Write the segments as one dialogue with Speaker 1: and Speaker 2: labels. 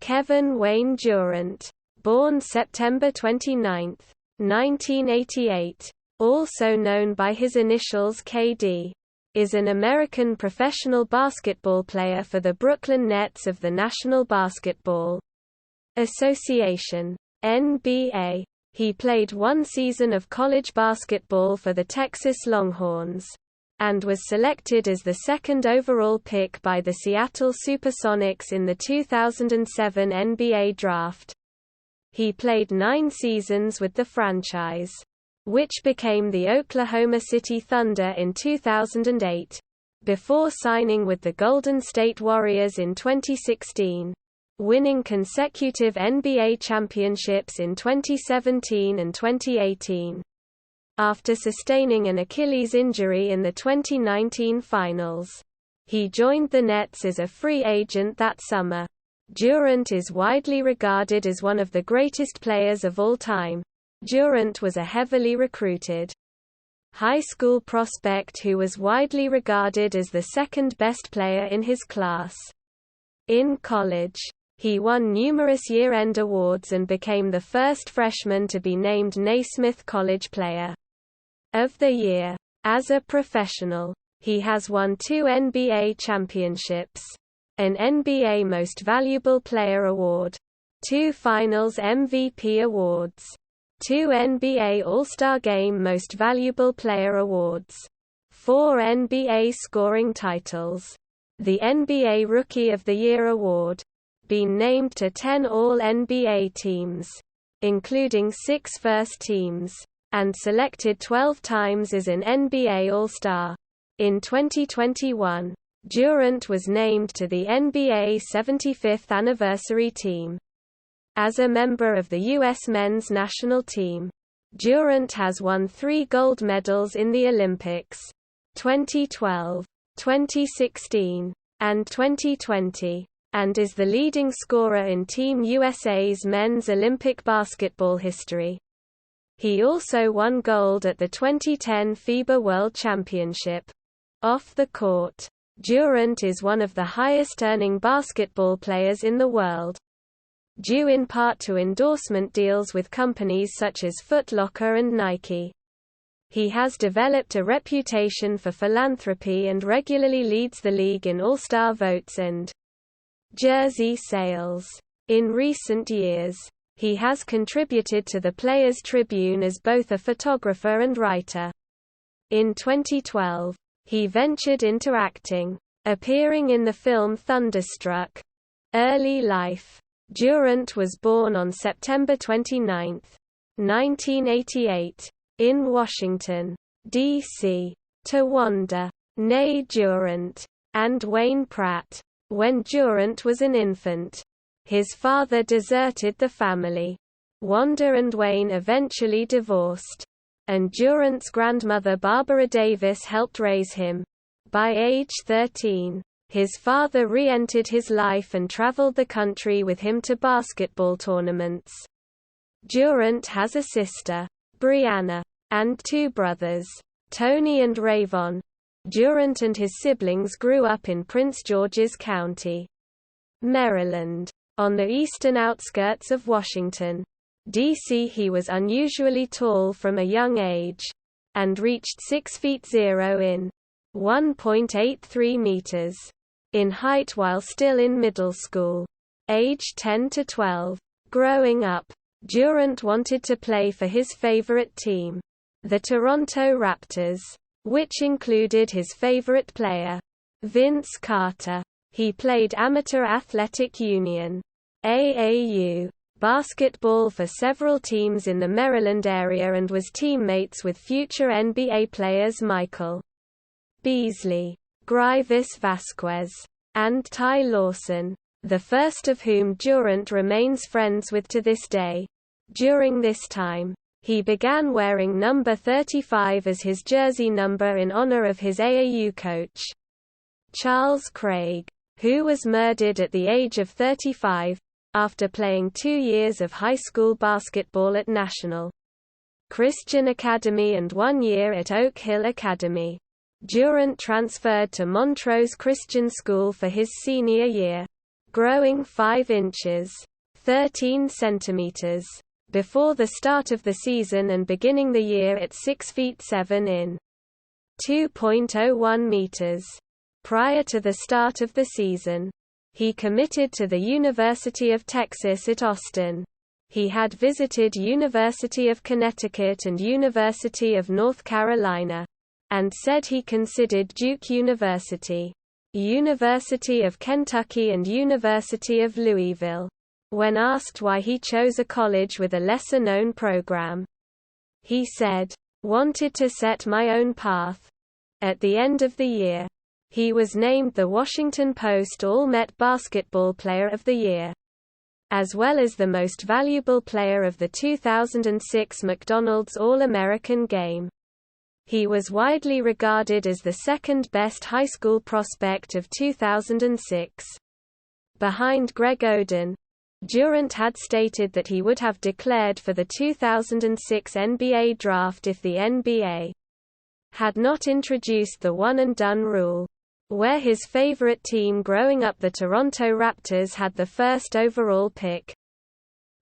Speaker 1: Kevin Wayne Durant, born September 29, 1988, also known by his initials KD, is an American professional basketball player for the Brooklyn Nets of the National Basketball Association (NBA). He played one season of college basketball for the Texas Longhorns, and was selected as the second overall pick by the Seattle Supersonics in the 2007 NBA Draft. He played 9 seasons with the franchise, which became the Oklahoma City Thunder in 2008, before signing with the Golden State Warriors in 2016, winning consecutive NBA championships in 2017 and 2018. After sustaining an Achilles injury in the 2019 finals, he joined the Nets as a free agent that summer. Durant is widely regarded as one of the greatest players of all time. Durant was a heavily recruited high school prospect who was widely regarded as the second best player in his class. In college, he won numerous year-end awards and became the first freshman to be named Naismith College Player of the Year. As a professional, he has won 2 NBA championships, an NBA Most Valuable Player award, 2 Finals MVP awards, 2 NBA All-Star Game Most Valuable Player awards, 4 NBA scoring titles, the NBA Rookie of the Year award, been named to 10 All-NBA teams, including 6 first teams, and selected 12 times as an NBA All-Star. In 2021, Durant was named to the NBA 75th anniversary team. As a member of the U.S. men's national team, Durant has won 3 gold medals in the Olympics, 2012, 2016, and 2020, and is the leading scorer in Team USA's men's Olympic basketball history. He also won gold at the 2010 FIBA World Championship. Off the court, Durant is one of the highest-earning basketball players in the world, due in part to endorsement deals with companies such as Foot Locker and Nike. He has developed a reputation for philanthropy and regularly leads the league in All-Star votes and jersey sales. In recent years, he has contributed to the Players Tribune as both a photographer and writer. In 2012, he ventured into acting, appearing in the film Thunderstruck. Early life. Durant was born on September 29, 1988, in Washington, D.C., to Wanda née Durant and Wayne Pratt. When Durant was an infant, his father deserted the family. Wanda and Wayne eventually divorced, and Durant's grandmother Barbara Davis helped raise him. By age 13, his father re-entered his life and traveled the country with him to basketball tournaments. Durant has a sister, Brianna, and 2 brothers, Tony and Rayvon. Durant and his siblings grew up in Prince George's County, Maryland, on the eastern outskirts of Washington, D.C. He was unusually tall from a young age, and reached 6 feet 0 in 1.83 meters in height while still in middle school, age 10 to 12. Growing up, Durant wanted to play for his favorite team, the Toronto Raptors, which included his favorite player, Vince Carter. He played Amateur Athletic Union (AAU) basketball for several teams in the Maryland area and was teammates with future NBA players Michael Beasley, Greivis Vasquez, and Ty Lawson, the first of whom Durant remains friends with to this day. During this time, he began wearing number 35 as his jersey number in honor of his AAU coach, Charles Craig, who was murdered at the age of 35, after playing 2 years of high school basketball at National Christian Academy and 1 year at Oak Hill Academy. Durant transferred to Montrose Christian School for his senior year, growing 5 inches (13 centimeters) before the start of the season and beginning the year at 6 feet 7 in. 2.01 meters. Prior to the start of the season, he committed to the University of Texas at Austin. He had visited University of Connecticut and University of North Carolina, and said he considered Duke University, University of Kentucky and University of Louisville. When asked why he chose a college with a lesser-known program, he said, "Wanted to set my own path." At the end of the year, he was named the Washington Post All-Met Basketball Player of the Year, as well as the Most Valuable Player of the 2006 McDonald's All-American Game. He was widely regarded as the second-best high school prospect of 2006. Behind Greg Oden, Durant had stated that he would have declared for the 2006 NBA draft if the NBA had not introduced the one-and-done rule, where his favorite team growing up, the Toronto Raptors, had the first overall pick.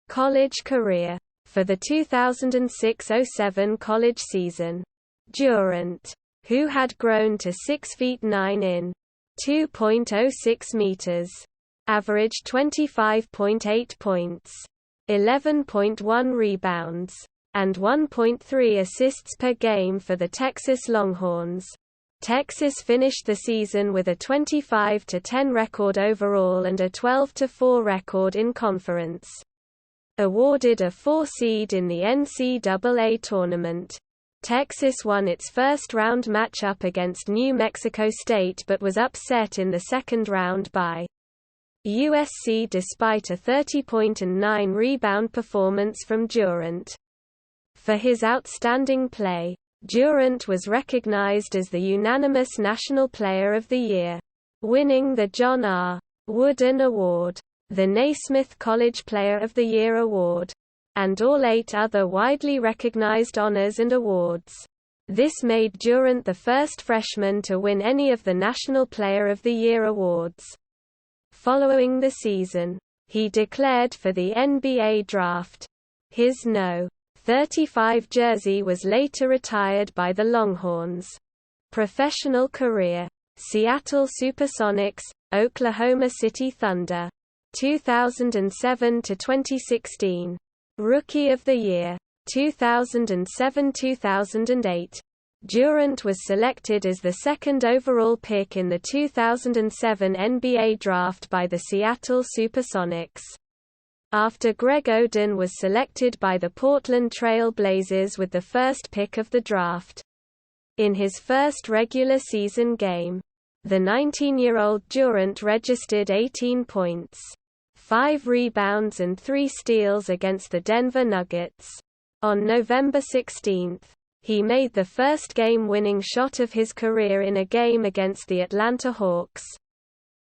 Speaker 1: College career. For the 2006-07 college season, Durant, who had grown to 6 feet 9 in. 2.06 meters, averaged 25.8 points, 11.1 rebounds, and 1.3 assists per game for the Texas Longhorns. Texas finished the season with a 25-10 record overall and a 12-4 record in conference. Awarded a 4 seed in the NCAA tournament, Texas won its first-round matchup against New Mexico State but was upset in the second round by USC despite a 30-point and 9-rebound performance from Durant. For his outstanding play, Durant was recognized as the unanimous National Player of the Year, winning the John R. Wooden Award, the Naismith College Player of the Year Award, and all 8 other widely recognized honors and awards. This made Durant the first freshman to win any of the National Player of the Year awards. Following the season, he declared for the NBA draft. His No. 35 jersey was later retired by the Longhorns. Professional career. Seattle Supersonics, Oklahoma City Thunder. 2007 to 2016. Rookie of the Year. 2007-2008. Durant was selected as the second overall pick in the 2007 NBA draft by the Seattle Supersonics, after Greg Oden was selected by the Portland Trail Blazers with the first pick of the draft. In his first regular season game, the 19-year-old Durant registered 18 points, 5 rebounds and 3 steals against the Denver Nuggets. On November 16, he made the first game-winning shot of his career in a game against the Atlanta Hawks.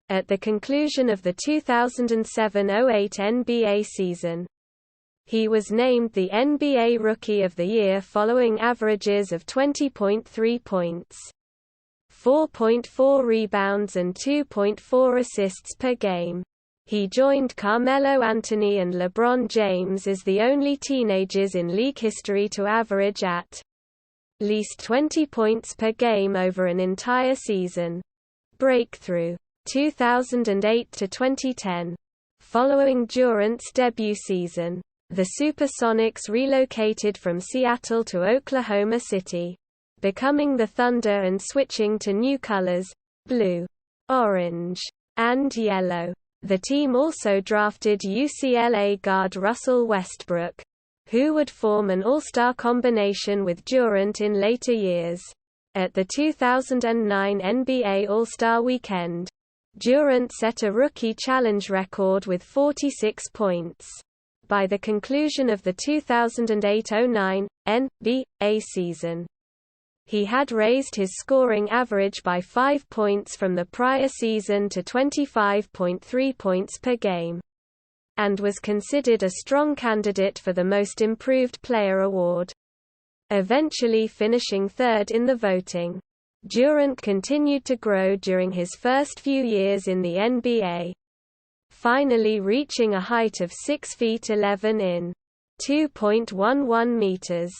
Speaker 1: At the conclusion of the 2007-08 NBA season, he was named the NBA Rookie of the Year following averages of 20.3 points, 4.4 rebounds and 2.4 assists per game. He joined Carmelo Anthony and LeBron James as the only teenagers in league history to average at least 20 points per game over an entire season. Breakthrough. 2008 to 2010. Following Durant's debut season, the Supersonics relocated from Seattle to Oklahoma City, becoming the Thunder and switching to new colors, blue, orange, and yellow. The team also drafted UCLA guard Russell Westbrook, who would form an all-star combination with Durant in later years. At the 2009 NBA All-Star Weekend, Durant set a rookie challenge record with 46 points. By the conclusion of the 2008-09 NBA season, he had raised his scoring average by 5 points from the prior season to 25.3 points per game, and was considered a strong candidate for the Most Improved Player award, eventually finishing third in the voting. Durant continued to grow during his first few years in the NBA. finally reaching a height of 6 feet 11 in 2.11 meters.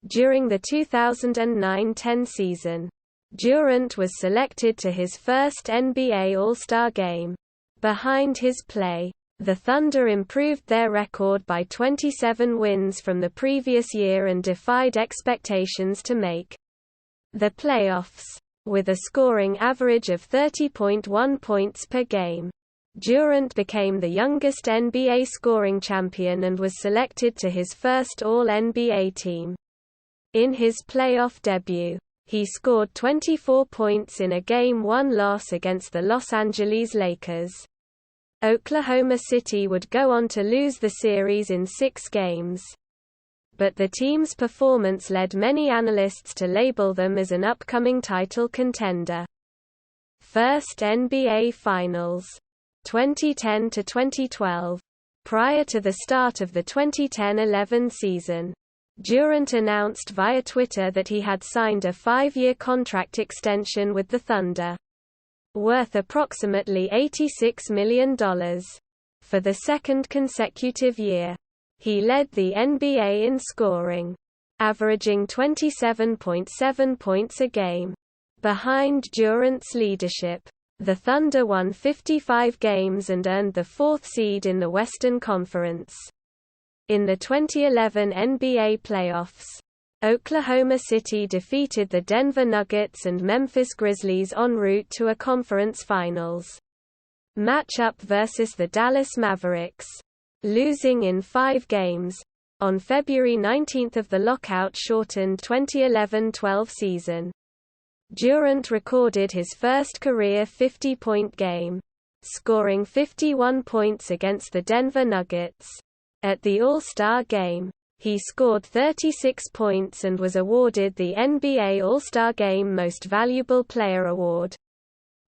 Speaker 1: During the 2009-10 season, Durant was selected to his first NBA All-Star game. Behind his play, the Thunder improved their record by 27 wins from the previous year and defied expectations to make the playoffs, with a scoring average of 30.1 points per game. Durant became the youngest NBA scoring champion and was selected to his first All-NBA team. In his playoff debut, he scored 24 points in a Game 1 loss against the Los Angeles Lakers. Oklahoma City would go on to lose the series in 6 games. But the team's performance led many analysts to label them as an upcoming title contender. First NBA Finals. 2010–2012. Prior to the start of the 2010–11 season, Durant announced via Twitter that he had signed a 5-year contract extension with the Thunder, worth approximately $86 million. For the second consecutive year, he led the NBA in scoring, averaging 27.7 points a game. Behind Durant's leadership, the Thunder won 55 games and earned the 4th seed in the Western Conference. In the 2011 NBA playoffs, Oklahoma City defeated the Denver Nuggets and Memphis Grizzlies en route to a conference finals matchup versus the Dallas Mavericks, losing in 5 games. On February 19 of the lockout-shortened 2011–12 season, Durant recorded his first career 50-point game, scoring 51 points against the Denver Nuggets. At the All-Star Game, he scored 36 points and was awarded the NBA All-Star Game Most Valuable Player award.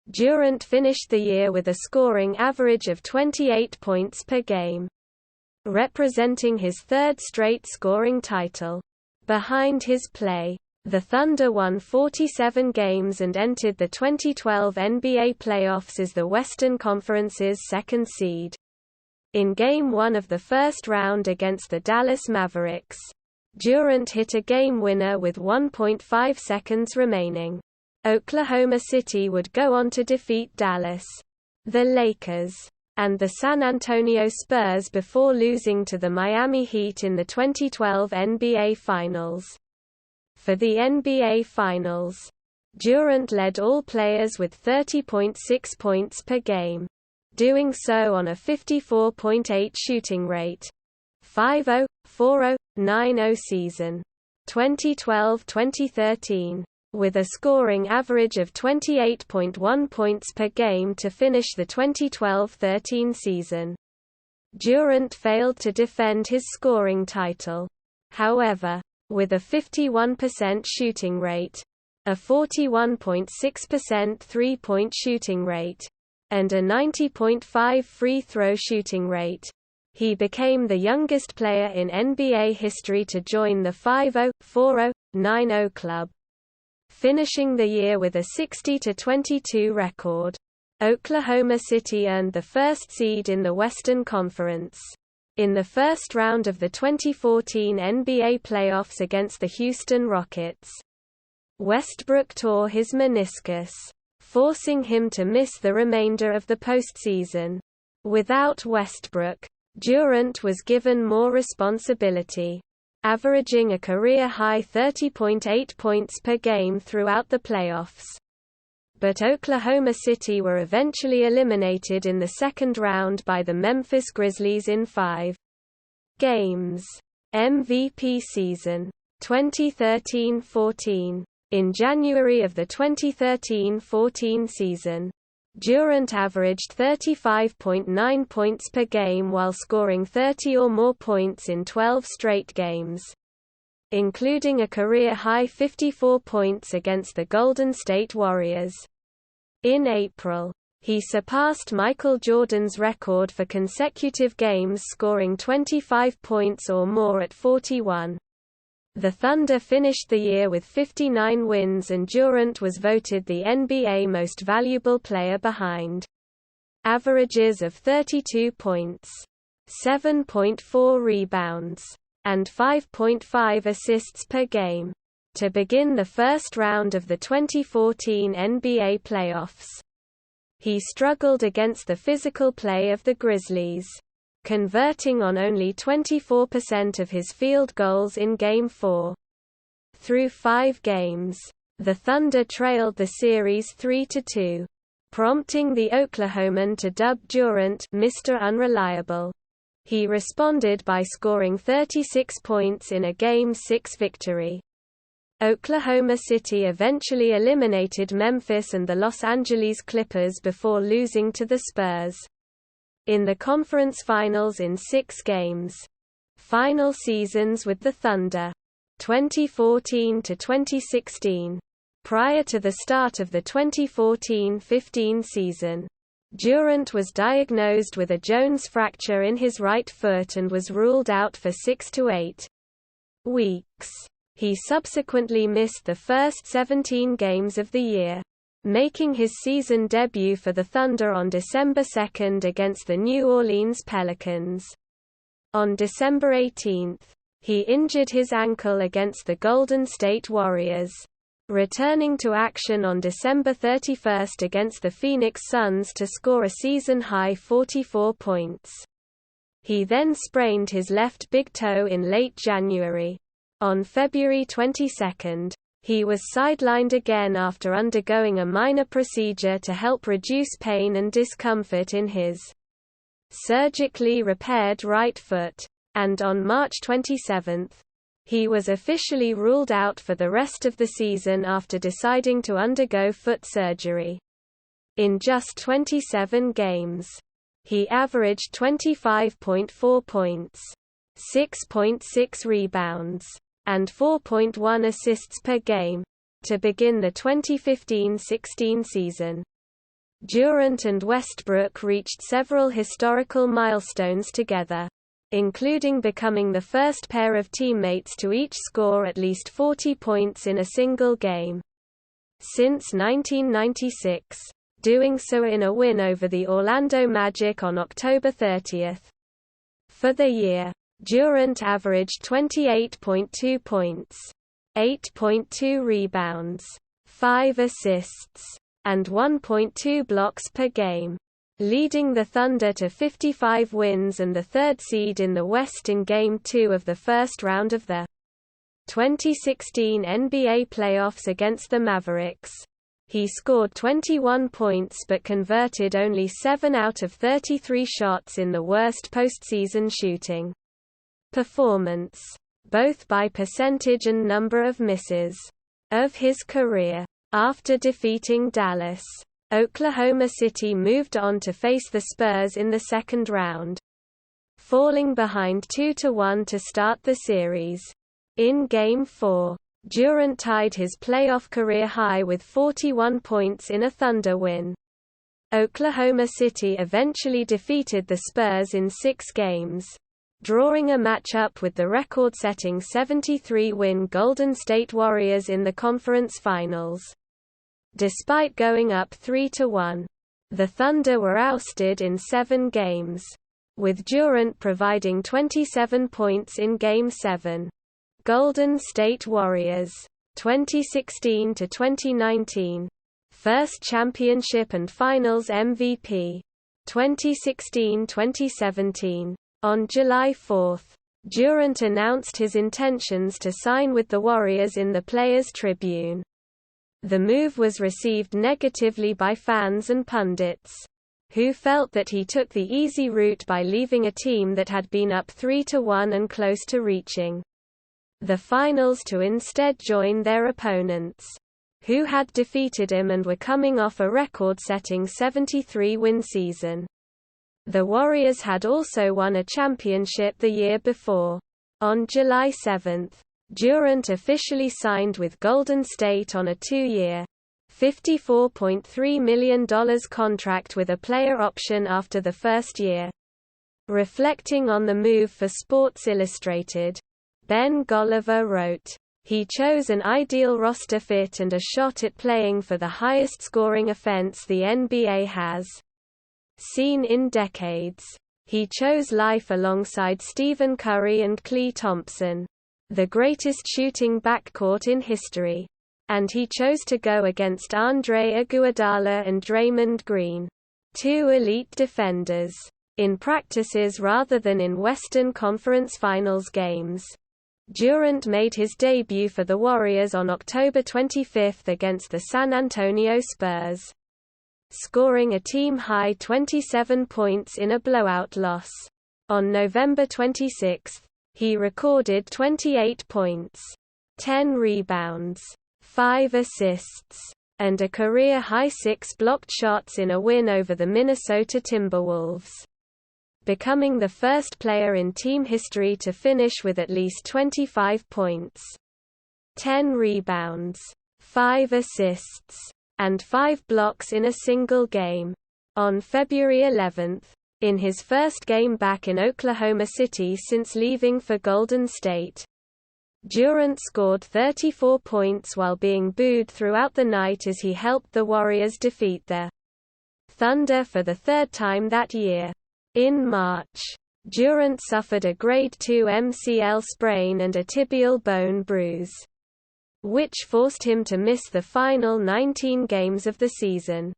Speaker 1: Durant finished the year with a scoring average of 28 points per game, representing his 3rd straight scoring title. Behind his play, the Thunder won 47 games and entered the 2012 NBA playoffs as the Western Conference's 2nd seed. In Game 1 of the first round against the Dallas Mavericks, Durant hit a game winner with 1.5 seconds remaining. Oklahoma City would go on to defeat Dallas, the Lakers, and the San Antonio Spurs before losing to the Miami Heat in the 2012 NBA Finals. For the NBA Finals, Durant led all players with 30.6 points per game, doing so on a 54.8 shooting rate. 5-0, 4-0, 9-0 season. 2012–2013. With a scoring average of 28.1 points per game to finish the 2012–13 season. Durant failed to defend his scoring title. However, with a 51% shooting rate, a 41.6% three-point shooting rate, and a 90.5 free throw shooting rate, he became the youngest player in NBA history to join the 5-0, 4-0, 9-0 club, finishing the year with a 60–22 record. Oklahoma City earned the 1st seed in the Western Conference. In the first round of the 2014 NBA playoffs against the Houston Rockets, Westbrook tore his meniscus, forcing him to miss the remainder of the postseason. Without Westbrook, Durant was given more responsibility, averaging a career-high 30.8 points per game throughout the playoffs. But Oklahoma City were eventually eliminated in the second round by the Memphis Grizzlies in 5 games. MVP season. 2013–14. In January of the 2013–14 season, Durant averaged 35.9 points per game while scoring 30 or more points in 12 straight games, including a career-high 54 points against the Golden State Warriors. In April, he surpassed Michael Jordan's record for consecutive games scoring 25 points or more at 41. The Thunder finished the year with 59 wins and Durant was voted the NBA Most Valuable Player behind averages of 32 points, 7.4 rebounds, and 5.5 assists per game, to begin the first round of the 2014 NBA playoffs. He struggled against the physical play of the Grizzlies, converting on only 24% of his field goals in Game 4. Through 5 games, the Thunder trailed the series 3-2, prompting the Oklahoman to dub Durant Mr. Unreliable. He responded by scoring 36 points in a Game 6 victory. Oklahoma City eventually eliminated Memphis and the Los Angeles Clippers before losing to the Spurs in the conference finals in 6 games. Final seasons with the Thunder, 2014 to 2016. Prior to the start of the 2014-15 season, Durant was diagnosed with a Jones fracture in his right foot and was ruled out for 6 to 8 weeks. He subsequently missed the first 17 games of the year, making his season debut for the Thunder on December 2 against the New Orleans Pelicans. On December 18, he injured his ankle against the Golden State Warriors, returning to action on December 31 against the Phoenix Suns to score a season-high 44 points. He then sprained his left big toe in late January. On February 22, he was sidelined again after undergoing a minor procedure to help reduce pain and discomfort in his surgically repaired right foot, and on March 27, he was officially ruled out for the rest of the season after deciding to undergo foot surgery. In just 27 games, he averaged 25.4 points, 6.6 rebounds, and 4.1 assists per game, to begin the 2015-16 season. Durant and Westbrook reached several historical milestones together, including becoming the first pair of teammates to each score at least 40 points in a single game since 1996, doing so in a win over the Orlando Magic on October 30. For the year, Durant averaged 28.2 points, 8.2 rebounds, 5 assists, and 1.2 blocks per game, leading the Thunder to 55 wins and the third seed in the West in Game 2 of the first round of the 2016 NBA playoffs against the Mavericks. He scored 21 points but converted only 7 out of 33 shots in the worst postseason shooting performance, both by percentage and number of misses, of his career. After defeating Dallas, Oklahoma City moved on to face the Spurs in the second round, falling behind 2-1 to start the series. In Game 4, Durant tied his playoff career high with 41 points in a Thunder win. Oklahoma City eventually defeated the Spurs in 6 games, drawing a matchup with the record-setting 73-win Golden State Warriors in the conference finals. Despite going up 3-1, the Thunder were ousted in 7 games, with Durant providing 27 points in Game 7. Golden State Warriors, 2016-2019, first championship and Finals MVP, 2016-2017. On July 4, Durant announced his intentions to sign with the Warriors in the Players' Tribune. The move was received negatively by fans and pundits, who felt that he took the easy route by leaving a team that had been up 3-1 and close to reaching the finals to instead join their opponents, who had defeated him and were coming off a record-setting 73-win season. The Warriors had also won a championship the year before. On July 7, Durant officially signed with Golden State on a 2-year, $54.3 million contract with a player option after the first year. Reflecting on the move for Sports Illustrated, Ben Golliver wrote, "He chose an ideal roster fit and a shot at playing for the highest scoring offense the NBA has seen in decades. He chose life alongside Stephen Curry and Klay Thompson, the greatest shooting backcourt in history. And he chose to go against Andre Iguodala and Draymond Green, two elite defenders, in practices rather than in Western Conference Finals games. Durant made his debut for the Warriors on October 25 against the San Antonio Spurs, scoring a team-high 27 points in a blowout loss. On November 26, he recorded 28 points, 10 rebounds, 5 assists, and a career-high 6 blocked shots in a win over the Minnesota Timberwolves, becoming the first player in team history to finish with at least 25 points, 10 rebounds, 5 assists, and 5 blocks in a single game. On February 11, in his first game back in Oklahoma City since leaving for Golden State, Durant scored 34 points while being booed throughout the night as he helped the Warriors defeat the Thunder for the third time that year. In March, Durant suffered a Grade 2 MCL sprain and a tibial bone bruise, which forced him to miss the final 19 games of the season.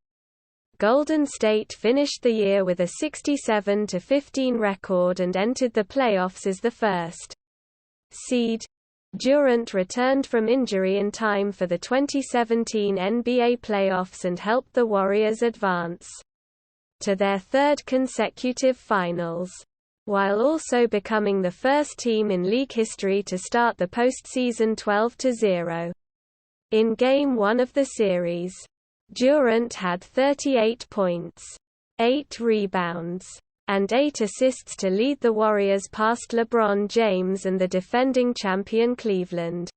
Speaker 1: Golden State finished the year with a 67-15 record and entered the playoffs as the first seed. Durant returned from injury in time for the 2017 NBA playoffs and helped the Warriors advance to their third consecutive finals, while also becoming the first team in league history to start the postseason 12-0. In Game 1 of the series, Durant had 38 points, 8 rebounds, and 8 assists to lead the Warriors past LeBron James and the defending champion Cleveland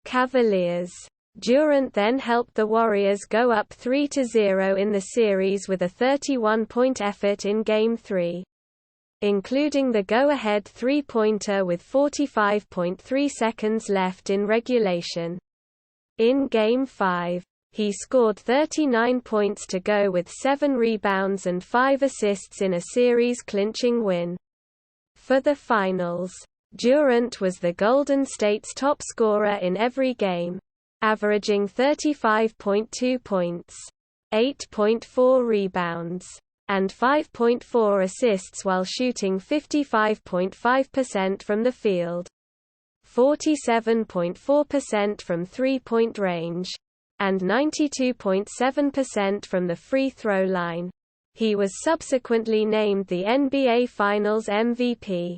Speaker 1: Cavaliers. Durant then helped the Warriors go up 3-0 in the series with a 31-point effort in Game 3, including the go-ahead three-pointer with 45.3 seconds left in regulation. In Game 5, he scored 39 points to go with 7 rebounds and 5 assists in a series-clinching win. For the finals, Durant was the Golden State's top scorer in every game, averaging 35.2 points, 8.4 rebounds, and 5.4 assists while shooting 55.5% from the field, 47.4% from three-point range, and 92.7% from the free throw line. He was subsequently named the NBA Finals MVP,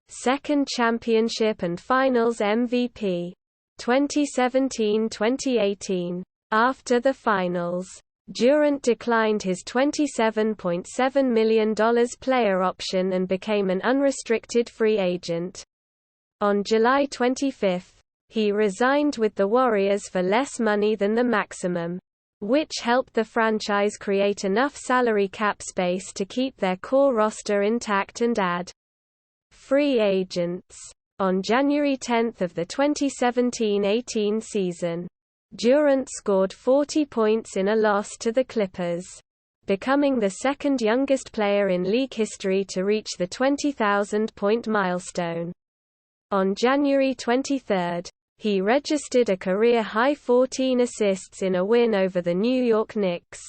Speaker 1: second championship and Finals MVP, 2017-2018. After the finals, Durant declined his $27.7 million player option and became an unrestricted free agent. On July 25, he resigned with the Warriors for less money than the maximum, which helped the franchise create enough salary cap space to keep their core roster intact and add free agents. On January 10 of the 2017-18 season, Durant scored 40 points in a loss to the Clippers, becoming the second youngest player in league history to reach the 20,000-point milestone. On January 23, he registered a career-high 14 assists in a win over the New York Knicks.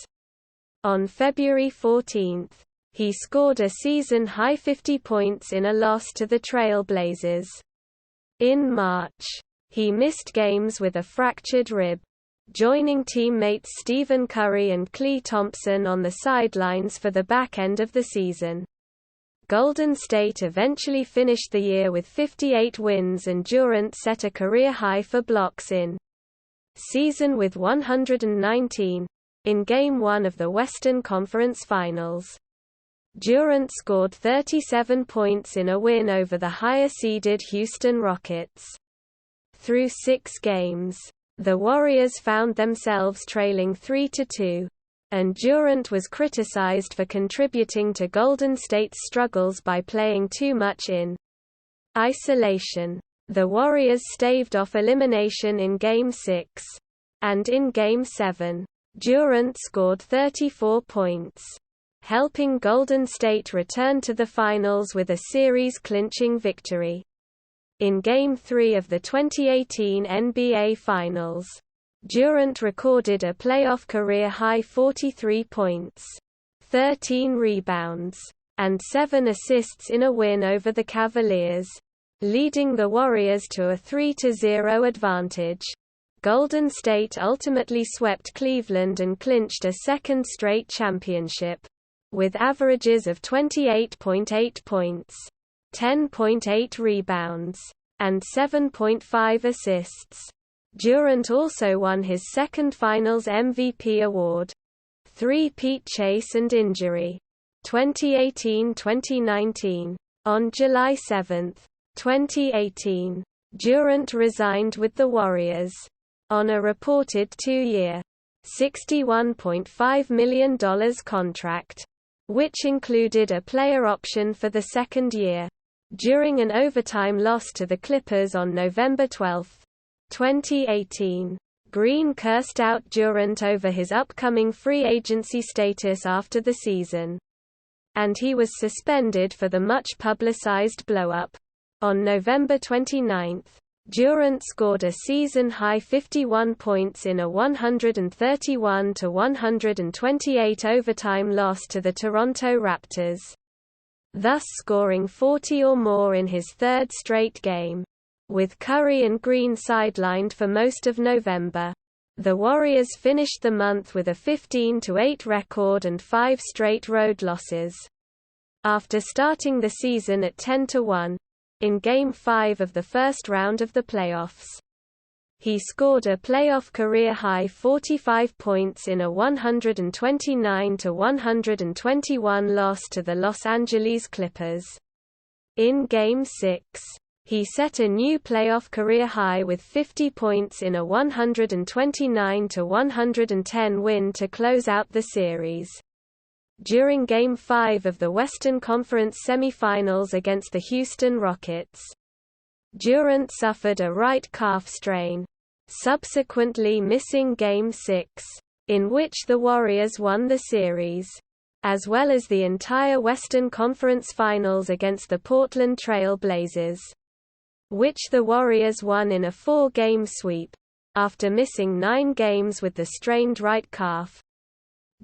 Speaker 1: On February 14, he scored a season-high 50 points in a loss to the Trail Blazers. In March, he missed games with a fractured rib, joining teammates Stephen Curry and Klay Thompson on the sidelines for the back end of the season. Golden State eventually finished the year with 58 wins and Durant set a career high for blocks in season with 119. In Game 1 of the Western Conference Finals, Durant scored 37 points in a win over the higher-seeded Houston Rockets. Through 6 games, the Warriors found themselves trailing 3-2, and Durant was criticized for contributing to Golden State's struggles by playing too much in isolation. The Warriors staved off elimination in Game 6, and in Game 7, Durant scored 34 points, helping Golden State return to the finals with a series-clinching victory. In Game 3 of the 2018 NBA Finals, Durant recorded a playoff career-high 43 points, 13 rebounds, and 7 assists in a win over the Cavaliers, leading the Warriors to a 3-0 advantage. Golden State ultimately swept Cleveland and clinched a second straight championship, with averages of 28.8 points, 10.8 rebounds, and 7.5 assists. Durant also won his second Finals MVP award, three-peat chase and injury, 2018-2019. On July 7, 2018, Durant resigned with the Warriors on a reported 2-year, $61.5 million contract, which included a player option for the second year. During an overtime loss to the Clippers on November 12, 2018, Green cursed out Durant over his upcoming free agency status after the season, and he was suspended for the much-publicized blow-up. On November 29, Durant scored a season-high 51 points in a 131-128 overtime loss to the Toronto Raptors, thus scoring 40 or more in his third straight game. With Curry and Green sidelined for most of November, the Warriors finished the month with a 15-8 record and 5 straight road losses. After starting the season at 10-1, in Game 5 of the first round of the playoffs, he scored a playoff career-high 45 points in a 129-121 loss to the Los Angeles Clippers. In Game 6, he set a new playoff career high with 50 points in a 129-110 win to close out the series. During Game 5 of the Western Conference semifinals against the Houston Rockets, Durant suffered a right calf strain, subsequently missing Game 6, in which the Warriors won the series, as well as the entire Western Conference Finals against the Portland Trail Blazers, which the Warriors won in a 4-game sweep, after missing 9 games with the strained right calf.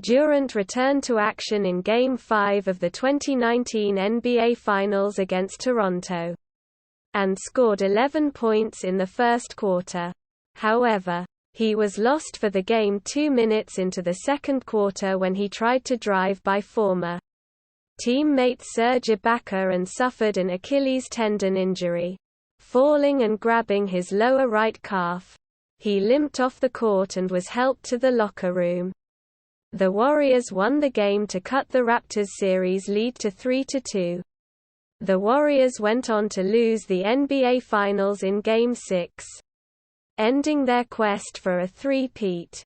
Speaker 1: Durant returned to action in Game 5 of the 2019 NBA Finals against Toronto, and scored 11 points in the first quarter. However, he was lost for the game 2 minutes into the second quarter when he tried to drive by former teammate Serge Ibaka and suffered an Achilles tendon injury. Falling and grabbing his lower right calf, he limped off the court and was helped to the locker room. The Warriors won the game to cut the Raptors series lead to 3-2. The Warriors went on to lose the NBA Finals in Game 6, ending their quest for a three-peat.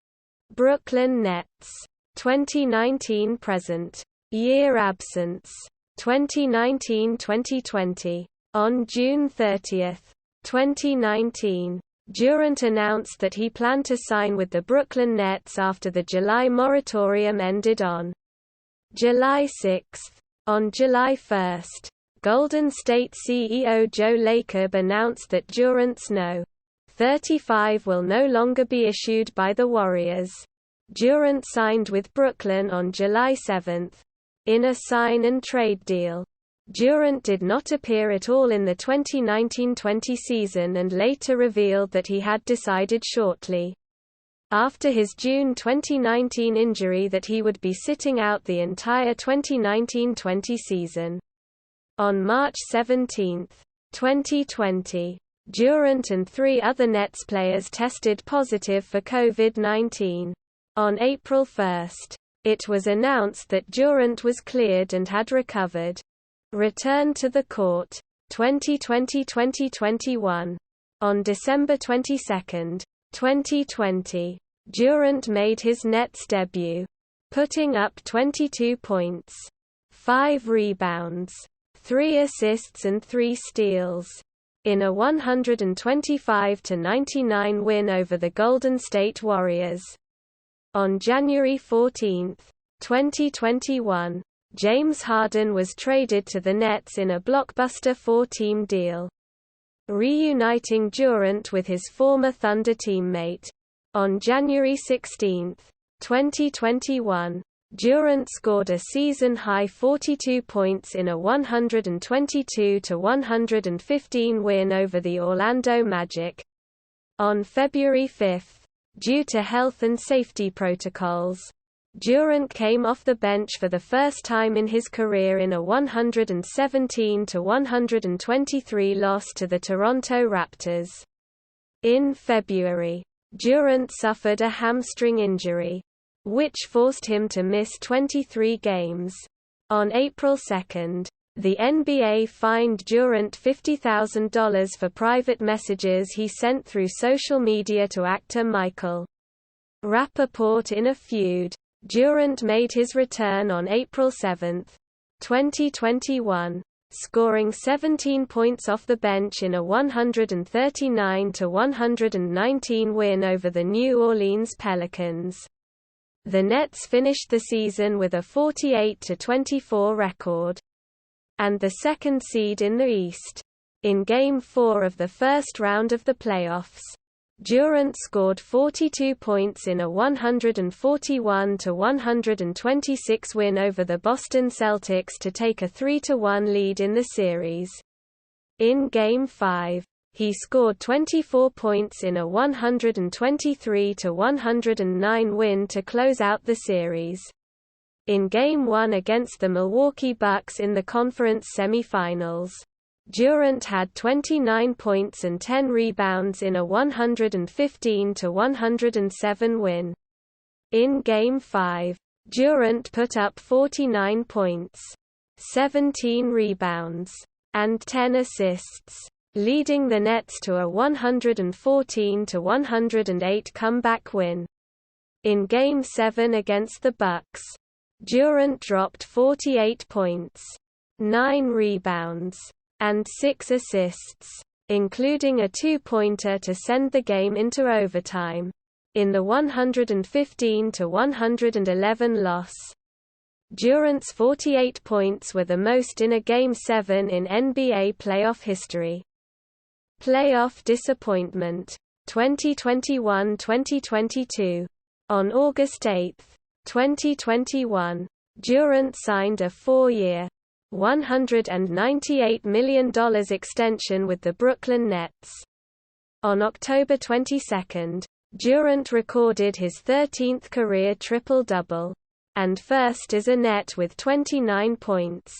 Speaker 1: Brooklyn Nets. 2019–present. Year absence. 2019–2020. On June 30, 2019, Durant announced that he planned to sign with the Brooklyn Nets after the July moratorium ended on July 6. On July 1, Golden State CEO Joe Lacob announced that Durant's No. 35 will no longer be issued by the Warriors. Durant signed with Brooklyn on July 7, in a sign-and-trade deal. Durant did not appear at all in the 2019-20 season and later revealed that he had decided shortly after his June 2019 injury that he would be sitting out the entire 2019-20 season. On March 17, 2020, Durant and 3 other Nets players tested positive for COVID-19. On April 1, it was announced that Durant was cleared and had recovered. Return to the court. 2020–2021. On December 22, 2020, Durant made his Nets debut, putting up 22 points, 5 rebounds, 3 assists and 3 steals, in a 125-99 win over the Golden State Warriors. On January 14, 2021, James Harden was traded to the Nets in a blockbuster four-team deal, reuniting Durant with his former Thunder teammate. On January 16, 2021, Durant scored a season-high 42 points in a 122-115 win over the Orlando Magic. On February 5, due to health and safety protocols, Durant came off the bench for the first time in his career in a 117-123 loss to the Toronto Raptors. In February, Durant suffered a hamstring injury, which forced him to miss 23 games. On April 2, the NBA fined Durant $50,000 for private messages he sent through social media to actor Michael Rappaport in a feud. Durant made his return on April 7, 2021, scoring 17 points off the bench in a 139-119 win over the New Orleans Pelicans. The Nets finished the season with a 48-24 record, and the second seed in the East. In Game 4 of the first round of the playoffs, Durant scored 42 points in a 141-126 win over the Boston Celtics to take a 3-1 lead in the series. In Game 5, he scored 24 points in a 123-109 win to close out the series. In Game 1 against the Milwaukee Bucks in the conference semifinals, Durant had 29 points and 10 rebounds in a 115-107 win. In Game 5, Durant put up 49 points, 17 rebounds, and 10 assists, leading the Nets to a 114-108 comeback win. In Game 7 against the Bucks, Durant dropped 48 points, 9 rebounds, and 6 assists, including a two-pointer to send the game into overtime. In the 115-111 loss, Durant's 48 points were the most in a Game 7 in NBA playoff history. Playoff disappointment. 2021-2022. On August 8, 2021, Durant signed a 4-year, $198 million extension with the Brooklyn Nets. On October 22, Durant recorded his 13th career triple-double, and first as a Net with 29 points,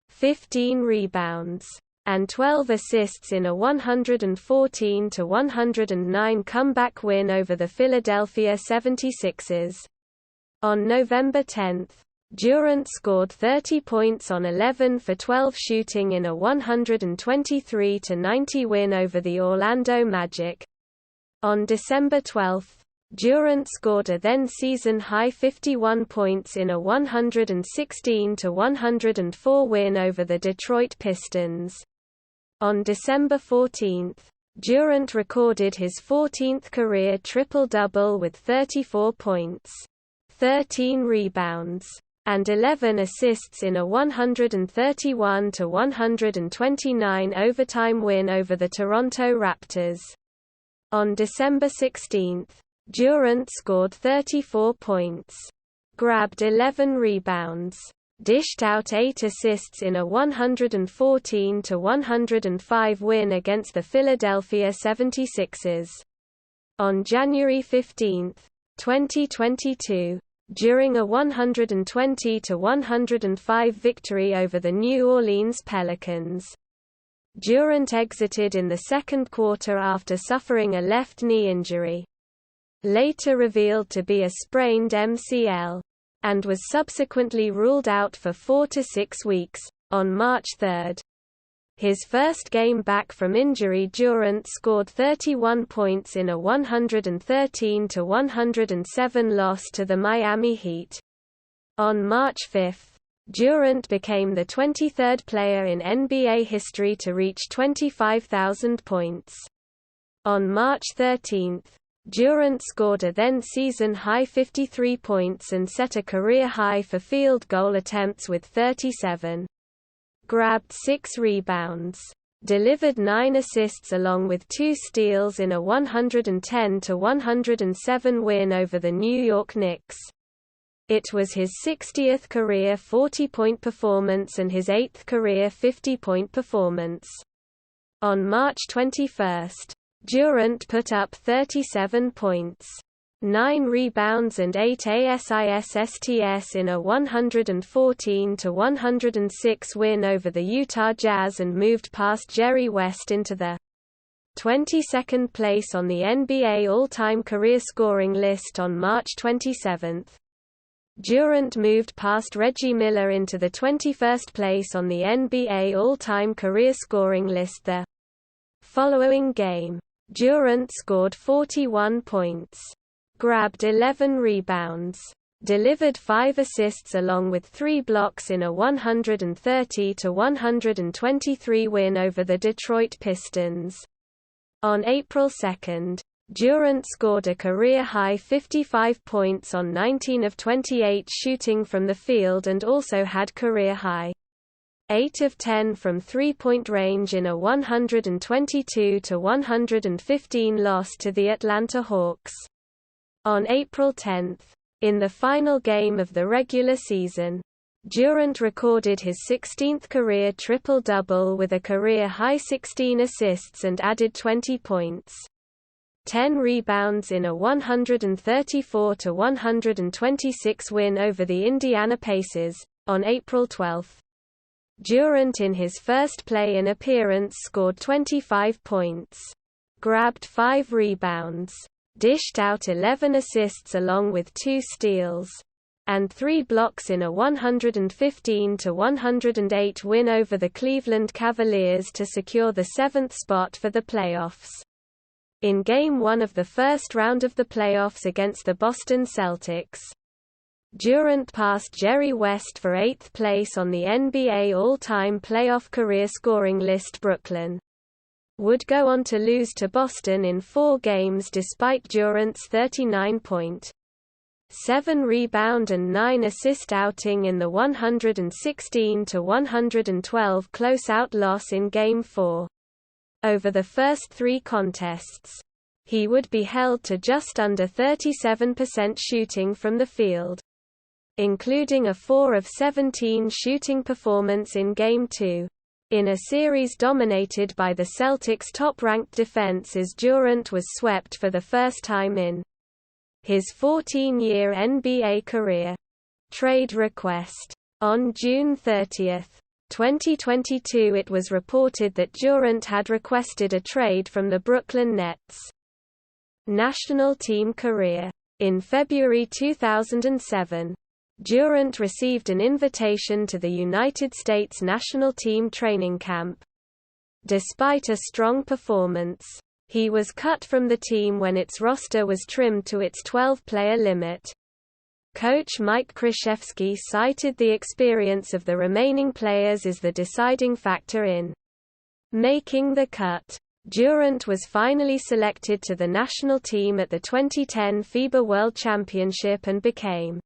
Speaker 1: 15 rebounds, and 12 assists in a 114-109 comeback win over the Philadelphia 76ers. On November 10, Durant scored 30 points on 11 for 12 shooting in a 123-90 win over the Orlando Magic. On December 12, Durant scored a then-season-high 51 points in a 116-104 win over the Detroit Pistons. On December 14, Durant recorded his 14th career triple-double with 34 points, 13 rebounds, and 11 assists in a 131-129 overtime win over the Toronto Raptors. On December 16, Durant scored 34 points, grabbed 11 rebounds, dished out 8 assists in a 114-105 win against the Philadelphia 76ers. On January 15, 2022, during a 120-105 victory over the New Orleans Pelicans, Durant exited in the second quarter after suffering a left knee injury, later revealed to be a sprained MCL, and was subsequently ruled out for 4 to 6 weeks. On March 3, his first game back from injury, Durant scored 31 points in a 113-107 loss to the Miami Heat. On March 5, Durant became the 23rd player in NBA history to reach 25,000 points. On March 13, Durant scored a then-season-high 53 points and set a career high for field goal attempts with 37. Grabbed 6 rebounds. Delivered 9 assists along with 2 steals in a 110-107 win over the New York Knicks. It was his 60th career 40-point performance and his 8th career 50-point performance. On March 21, Durant put up 37 points, 9 rebounds and 8 assists in a 114-106 win over the Utah Jazz and moved past Jerry West into the 22nd place on the NBA all-time career scoring list on March 27. Durant moved past Reggie Miller into the 21st place on the NBA all-time career scoring list the following game. Durant scored 41 points, grabbed 11 rebounds, delivered 5 assists along with 3 blocks in a 130-123 win over the Detroit Pistons. On April 2, Durant scored a career-high 55 points on 19 of 28 shooting from the field and also had career-high 8 of 10 from three-point range in a 122-115 loss to the Atlanta Hawks. On April 10, in the final game of the regular season, Durant recorded his 16th career triple-double with a career-high 16 assists and added 20 points, 10 rebounds in a 134-126 win over the Indiana Pacers. On April 12, Durant in his first play-in appearance scored 25 points, grabbed 5 rebounds, dished out 11 assists along with 2 steals, and 3 blocks in a 115-108 win over the Cleveland Cavaliers to secure the 7th spot for the playoffs. In Game 1 of the first round of the playoffs against the Boston Celtics, Durant passed Jerry West for 8th place on the NBA all-time playoff career scoring list. Brooklyn would go on to lose to Boston in 4 games despite Durant's 39.7 rebound and 9 assist outing in the 116-112 close-out loss in Game 4. Over the first 3 contests, he would be held to just under 37% shooting from the field, including a 4 of 17 shooting performance in Game 2. In a series dominated by the Celtics' top-ranked defense as Durant was swept for the first time in his 14-year NBA career. Trade request. On June 30, 2022, it was reported that Durant had requested a trade from the Brooklyn Nets. National team career. In February 2007, Durant received an invitation to the United States national team training camp. Despite a strong performance, he was cut from the team when its roster was trimmed to its 12-player limit. Coach Mike Krzyzewski cited the experience of the remaining players as the deciding factor in making the cut. Durant was finally selected to the national team at the 2010 FIBA World Championship and became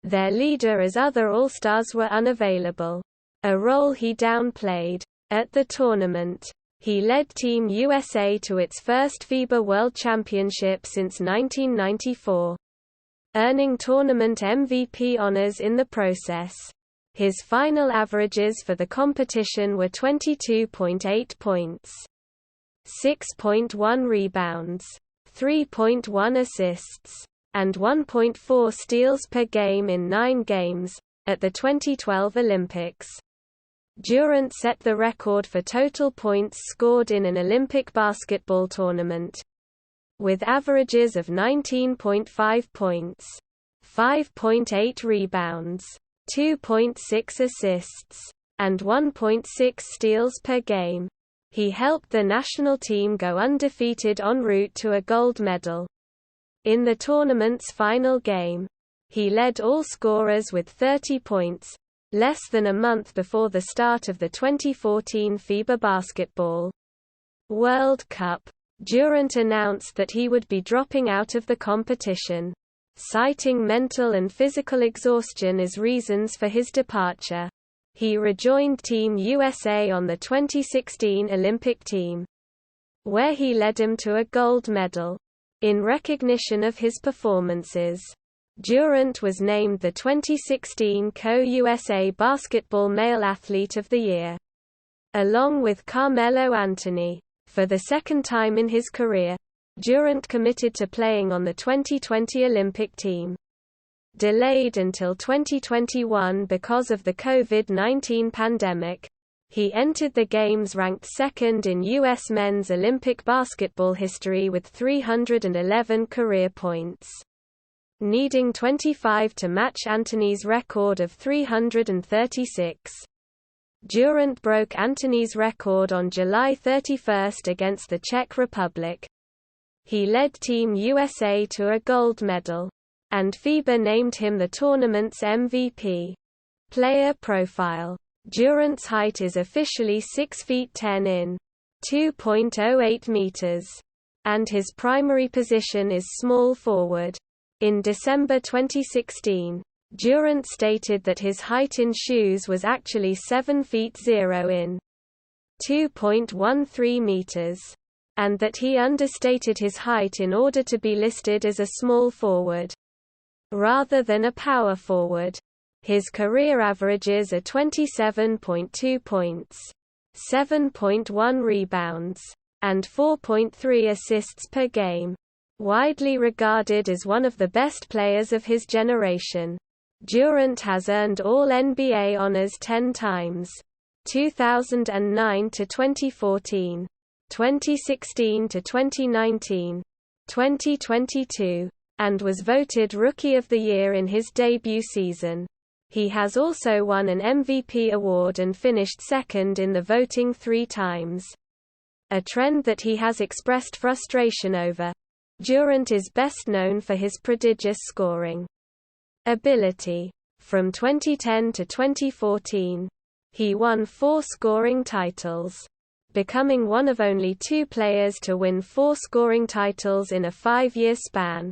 Speaker 1: their leader as other All-Stars were unavailable, a role he downplayed. At the tournament, he led Team USA to its first FIBA World Championship since 1994, earning tournament MVP honors in the process. His final averages for the competition were 22.8 points, 6.1 rebounds, 3.1 assists, and 1.4 steals per game in 9 games. At the 2012 Olympics, Durant set the record for total points scored in an Olympic basketball tournament, with averages of 19.5 points, 5.8 rebounds, 2.6 assists, and 1.6 steals per game. He helped the national team go undefeated en route to a gold medal. In the tournament's final game, he led all scorers with 30 points, less than a month before the start of the 2014 FIBA Basketball World Cup. Durant announced that he would be dropping out of the competition, citing mental and physical exhaustion as reasons for his departure. He rejoined Team USA on the 2016 Olympic team, where he led them to a gold medal. In recognition of his performances, Durant was named the 2016 Co-USA Basketball Male Athlete of the Year, along with Carmelo Anthony. For the second time in his career, Durant committed to playing on the 2020 Olympic team. Delayed until 2021 because of the COVID-19 pandemic, he entered the Games ranked second in U.S. men's Olympic basketball history with 311 career points, needing 25 to match Anthony's record of 336. Durant broke Anthony's record on July 31 against the Czech Republic. He led Team USA to a gold medal, and FIBA named him the tournament's MVP. Player profile. Durant's height is officially 6 feet 10 in (2.08 meters), and his primary position is small forward. In December 2016, Durant stated that his height in shoes was actually 7 feet 0 in (2.13 meters), and that he understated his height in order to be listed as a small forward, rather than a power forward. His career averages are 27.2 points, 7.1 rebounds, and 4.3 assists per game. Widely regarded as one of the best players of his generation, Durant has earned All-NBA honors 10 times: 2009 to 2014, 2016 to 2019, 2022, and was voted Rookie of the Year in his debut season. He has also won an MVP award and finished second in the voting 3 times, a trend that he has expressed frustration over. Durant is best known for his prodigious scoring ability. From 2010 to 2014, he won 4 scoring titles, becoming one of only 2 players to win 4 scoring titles in a 5-year span.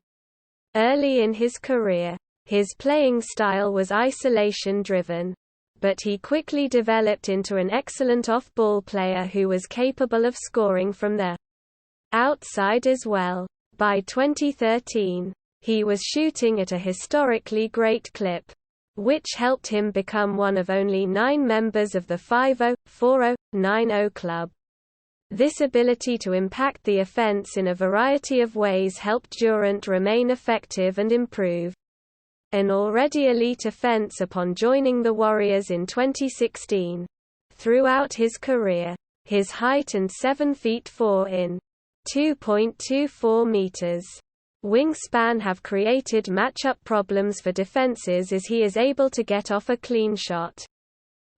Speaker 1: Early in his career, his playing style was isolation-driven, but he quickly developed into an excellent off-ball player who was capable of scoring from the outside as well. By 2013, he was shooting at a historically great clip, which helped him become one of only 9 members of the 5-0, 4-0, 9-0 club. This ability to impact the offense in a variety of ways helped Durant remain effective and improve an already elite offense upon joining the Warriors in 2016. Throughout his career, his height and 7 feet 4 in (2.24 meters) wingspan have created matchup problems for defenses as he is able to get off a clean shot,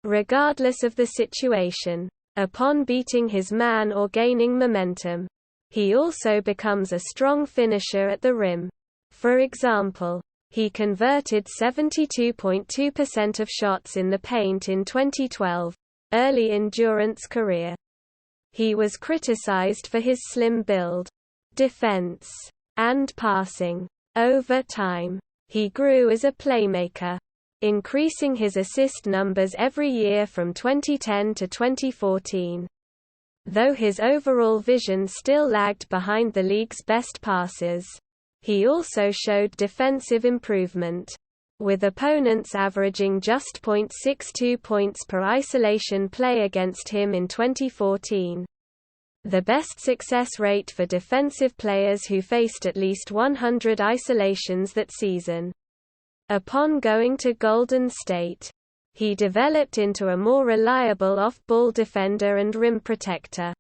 Speaker 1: regardless of the situation, upon beating his man or gaining momentum. He also becomes a strong finisher at the rim. For example, he converted 72.2% of shots in the paint in 2012, early in Durant's career. He was criticized for his slim build, defense, and passing. Over time, he grew as a playmaker, increasing his assist numbers every year from 2010 to 2014. Though his overall vision still lagged behind the league's best passers, he also showed defensive improvement, with opponents averaging just 0.62 points per isolation play against him in 2014. The best success rate for defensive players who faced at least 100 isolations that season. Upon going to Golden State, he developed into a more reliable off-ball defender and rim protector,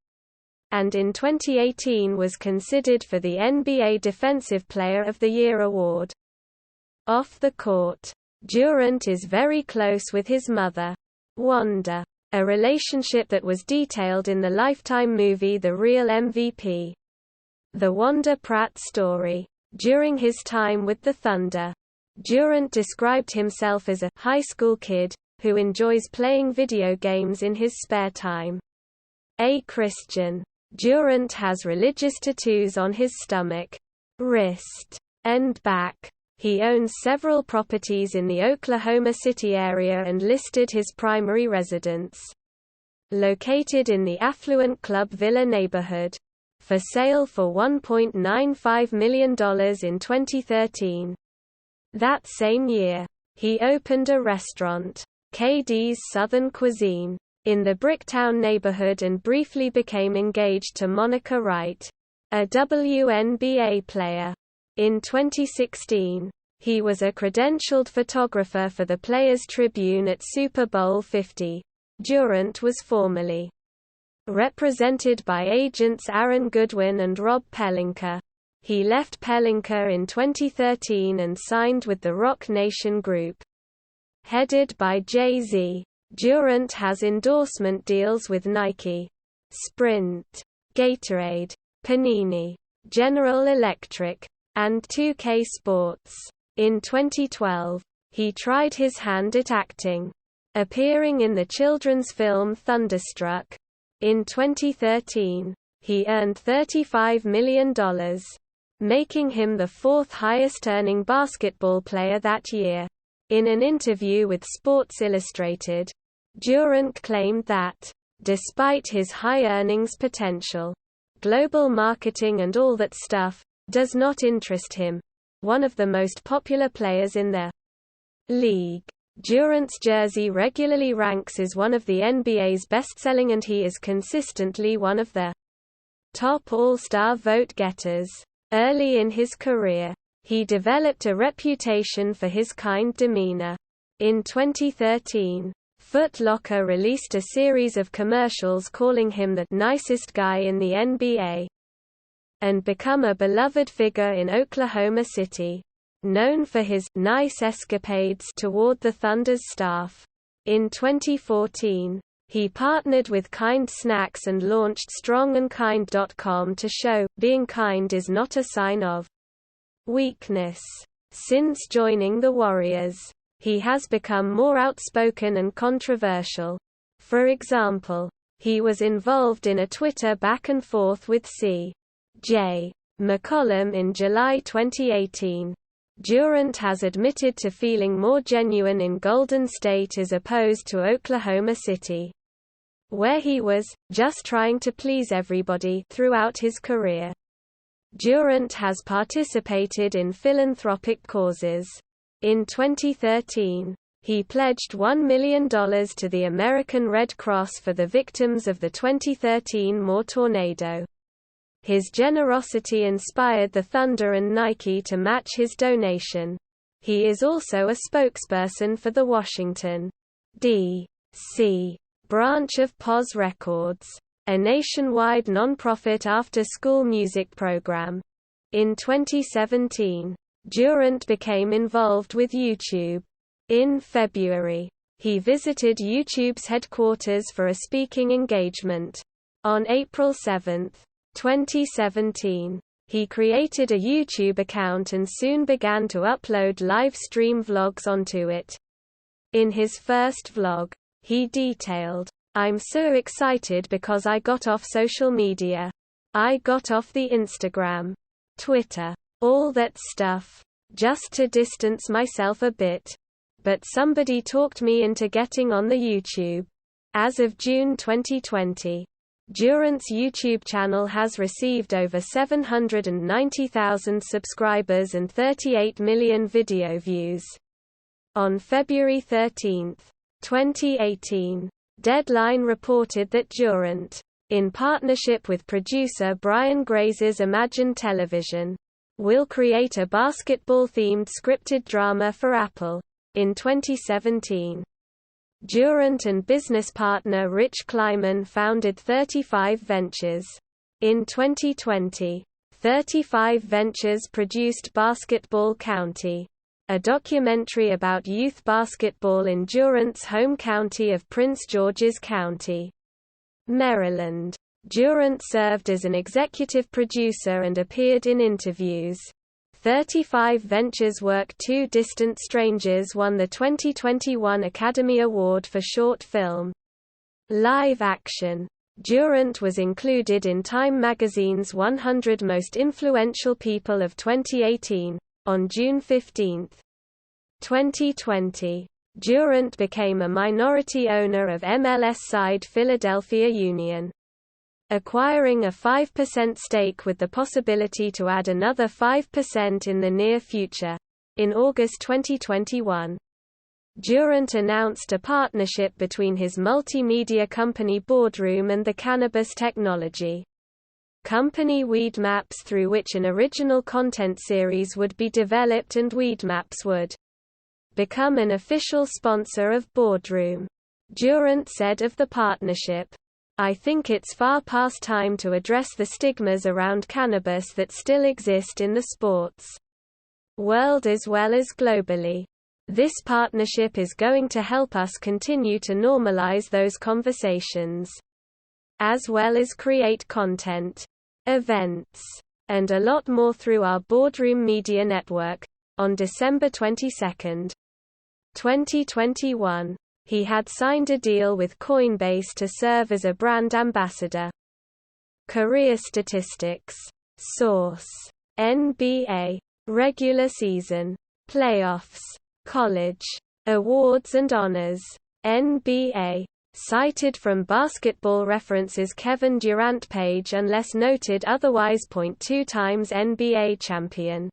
Speaker 1: and in 2018 was considered for the NBA Defensive Player of the Year award. Off the court, Durant is very close with his mother, Wanda, a relationship that was detailed in the Lifetime movie The Real MVP. The Wanda Pratt story. During his time with the Thunder, Durant described himself as a high school kid who enjoys playing video games in his spare time. A Christian, Durant has religious tattoos on his stomach, wrist, and back. He owns several properties in the Oklahoma City area and listed his primary residence, located in the affluent Club Villa neighborhood, for sale for $1.95 million in 2013. That same year, he opened a restaurant, KD's Southern Cuisine, in the Bricktown neighborhood and briefly became engaged to Monica Wright, a WNBA player. In 2016, he was a credentialed photographer for the Players Tribune at Super Bowl 50. Durant was formerly represented by agents Aaron Goodwin and Rob Pelinka. He left Pelinka in 2013 and signed with the Roc Nation Group, headed by Jay-Z. Durant has endorsement deals with Nike, Sprint, Gatorade, Panini, General Electric, and 2K Sports. In 2012, he tried his hand at acting, appearing in the children's film Thunderstruck. In 2013, he earned $35 million, making him the fourth highest-earning basketball player that year. In an interview with Sports Illustrated, Durant claimed that, despite his high earnings potential, global marketing and all that stuff does not interest him. One of the most popular players in the league, Durant's jersey regularly ranks as one of the NBA's best-selling, and he is consistently one of the top All-Star vote getters. Early in his career, he developed a reputation for his kind demeanor. In 2013, Foot Locker released a series of commercials calling him the nicest guy in the NBA, and become a beloved figure in Oklahoma City, known for his nice escapades toward the Thunder's staff. In 2014, he partnered with Kind Snacks and launched strongandkind.com to show being kind is not a sign of weakness. Since joining the Warriors, he has become more outspoken and controversial. For example, he was involved in a Twitter back and forth with C.J. McCollum in July 2018. Durant has admitted to feeling more genuine in Golden State as opposed to Oklahoma City, where he was just trying to please everybody throughout his career. Durant has participated in philanthropic causes. In 2013, he pledged $1 million to the American Red Cross for the victims of the 2013 Moore tornado. His generosity inspired the Thunder and Nike to match his donation. He is also a spokesperson for the Washington, D.C. branch of POZ Records, a nationwide nonprofit after-school music program. In 2017, Durant became involved with YouTube. In February, he visited YouTube's headquarters for a speaking engagement. On April 7, 2017, he created a YouTube account and soon began to upload live stream vlogs onto it. In his first vlog, he detailed, "I'm so excited because I got off social media. I got off the Instagram, Twitter, all that stuff, just to distance myself a bit. But somebody talked me into getting on the YouTube." As of June 2020, Durant's YouTube channel has received over 790,000 subscribers and 38 million video views. On February 13, 2018, Deadline reported that Durant, in partnership with producer Brian Grazer's Imagine Television, will create a basketball-themed scripted drama for Apple. In 2017, Durant and business partner Rich Kleiman founded 35 Ventures. In 2020, 35 Ventures produced Basketball County, a documentary about youth basketball in Durant's home county of Prince George's County, Maryland. Durant served as an executive producer and appeared in interviews. 35 Ventures' work Two Distant Strangers won the 2021 Academy Award for Short Film. Live Action. Durant was included in Time magazine's 100 Most Influential People of 2018. On June 15, 2020, Durant became a minority owner of MLS side Philadelphia Union, acquiring a 5% stake with the possibility to add another 5% in the near future. In August 2021, Durant announced a partnership between his multimedia company Boardroom and the cannabis technology company Weedmaps, through which an original content series would be developed and Weedmaps would become an official sponsor of Boardroom. Durant said of the partnership, "I think it's far past time to address the stigmas around cannabis that still exist in the sports world as well as globally. This partnership is going to help us continue to normalize those conversations, as well as create content, events, and a lot more through our Boardroom Media Network." On December 22, 2021, he had signed a deal with Coinbase to serve as a brand ambassador. Career statistics. Source: NBA. Regular season. Playoffs. College. Awards and honors. NBA. Cited from Basketball References Kevin Durant page unless noted otherwise. 2 times NBA champion.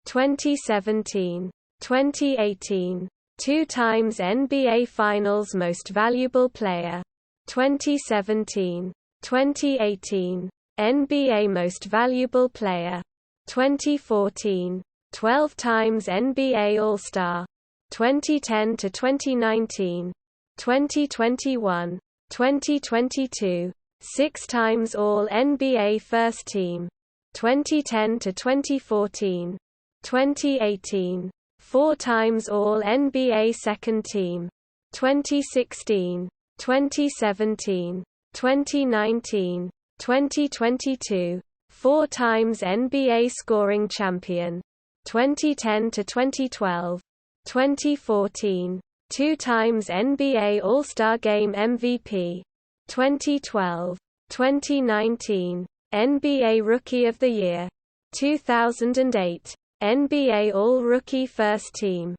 Speaker 1: 2017. 2018. 2 times NBA Finals Most Valuable Player. 2017. 2018. NBA Most Valuable Player. 2014. 12 times NBA All-Star. 2010 to 2019. 2021. 2022. 6 times All-NBA First Team. 2010 to 2014. 2018. 4 times All-NBA Second Team. 2016. 2017. 2019. 2022. 4 times NBA Scoring Champion. 2010 to 2012. 2014. 2 times NBA All-Star Game MVP. 2012. 2019. NBA Rookie of the Year. 2008. NBA All-Rookie First Team.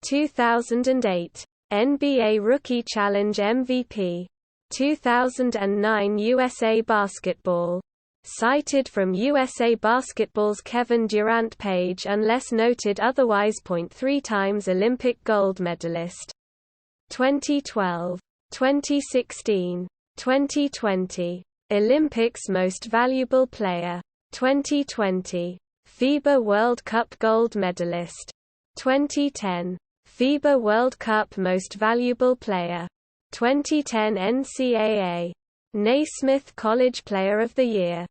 Speaker 1: 2008. NBA Rookie Challenge MVP. 2009 USA Basketball. Cited from USA Basketball's Kevin Durant page unless noted otherwise. 3 times Olympic gold medalist. 2012. 2016. 2020. Olympics Most Valuable Player. 2020. FIBA World Cup gold medalist. 2010. FIBA World Cup Most Valuable Player. 2010 NCAA Naismith College Player of the Year.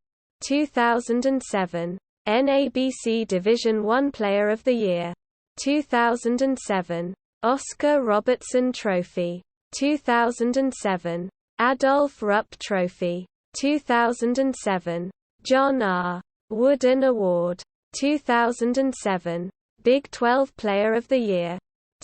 Speaker 1: 2007. NABC Division I Player of the Year. 2007. Oscar Robertson Trophy. 2007. Adolph Rupp Trophy. 2007. John R. Wooden Award. 2007. Big 12 Player of the Year.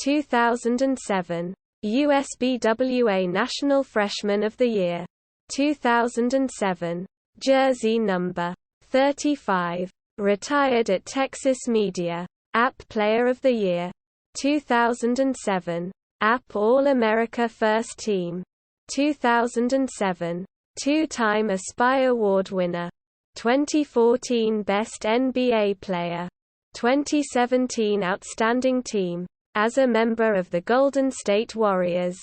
Speaker 1: 2007. USBWA National Freshman of the Year. 2007. Jersey number 35. Retired at Texas Media. App Player of the Year. 2007. App All-America First Team. 2007. 2-time Aspire Award winner. 2014 Best NBA Player. 2017 Outstanding Team. As a member of the Golden State Warriors.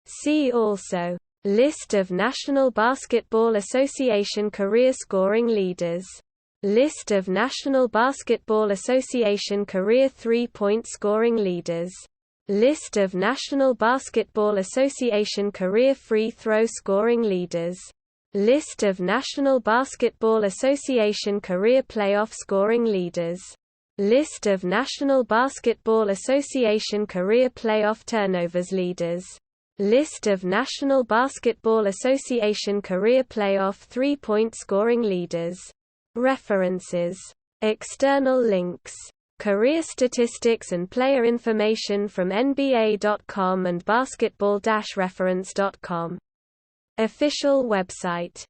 Speaker 1: See also, List of National Basketball Association career scoring leaders. List of National Basketball Association career three-point scoring leaders. List of National Basketball Association career free throw scoring leaders. List of National Basketball Association career playoff scoring leaders. List of National Basketball Association career playoff turnovers leaders. List of National Basketball Association career playoff three-point scoring leaders. References. External links. Career statistics and player information from NBA.com and basketball-reference.com. Official website